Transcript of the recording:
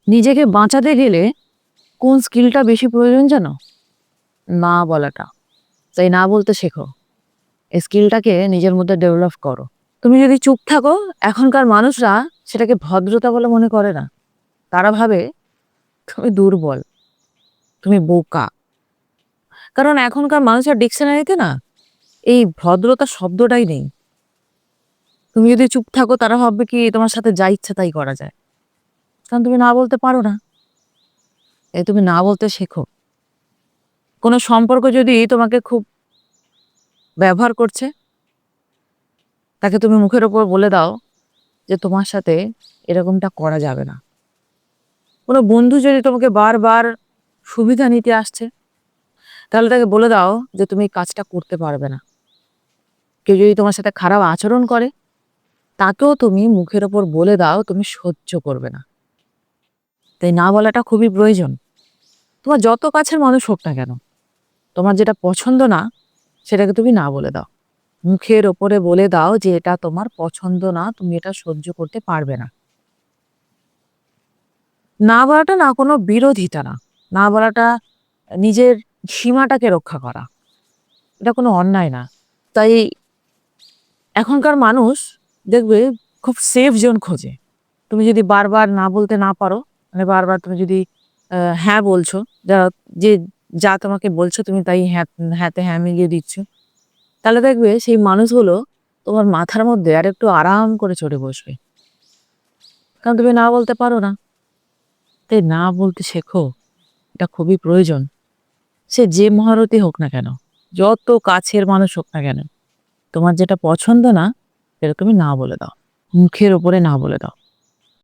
নিজেকে বাঁচাতে গেলে কোন স্কিলটা বেশি প্রয়োজন জানো? না বলাটা। তাই না বলতে শেখো। এই স্কিলটাকে নিজের মধ্যে ডেভেলপ করো। তুমি যদি চুপ থাকো, এখনকার মানুষরা সেটাকে ভদ্রতা বলে মনে করে না। তারা ভাবে তুমি দুর্বল, তুমি বোকা। কারণ এখনকার মানুষের ডিকশনারিতে না এই ভদ্রতা শব্দটাই নেই। তুমি যদি চুপ থাকো তারা ভাববে কি তোমার সাথে যা ইচ্ছা তাই করা যায়। কারণ তুমি না বলতে পারো না। তুমি না বলতে শেখো। কোনো সম্পর্ক যদি তোমাকে খুব ব্যবহার করছে, তাকে তুমি মুখের ওপর বলে দাও যে তোমার সাথে এরকমটা করা যাবে না। কোনো বন্ধু যদি তোমাকে বারবার সুবিধা নিতে আসছে, তাহলে তাকে বলে দাও যে তুমি এই কাজটা করতে পারবে না। কেউ যদি তোমার সাথে খারাপ আচরণ করে, তাকেও তুমি মুখের ওপর বলে দাও তুমি সহ্য করবে না। তাই না বলাটা খুবই প্রয়োজন। তোমার যত কাছের মানুষ হোক না কেন, তোমার যেটা পছন্দ না সেটাকে তুমি না বলে দাও। মুখের ওপরে বলে দাও যে এটা তোমার পছন্দ না, তুমি এটা সহ্য করতে পারবে না। না বলাটা না কোনো বিরোধিতা না। না বলাটা নিজের সীমাটাকে রক্ষা করা। এটা কোনো অন্যায় না। তাই এখনকার মানুষ দেখবে খুব সেফ জোন খোঁজে। তুমি যদি বারবার না বলতে না পারো, মানে বারবার তুমি যদি হ্যাঁ বলছো, যা যে যা তোমাকে বলছো তুমি তাই হ্যাঁতে হ্যাঁ মিলিয়ে দিচ্ছ, তাহলে দেখবে সেই মানুষগুলো তোমার মাথার মধ্যে আরেকটু আরাম করে চড়ে বসবে। কারণ তুমি না বলতে পারো না। তাই না বলতে শেখো। এটা খুবই প্রয়োজন। সে যে মহারথী হোক না কেন, যত কাছের মানুষ হোক না কেন, তোমার যেটা পছন্দ না সেটা তুমি না বলে দাও। মুখের ওপরে না বলে দাও।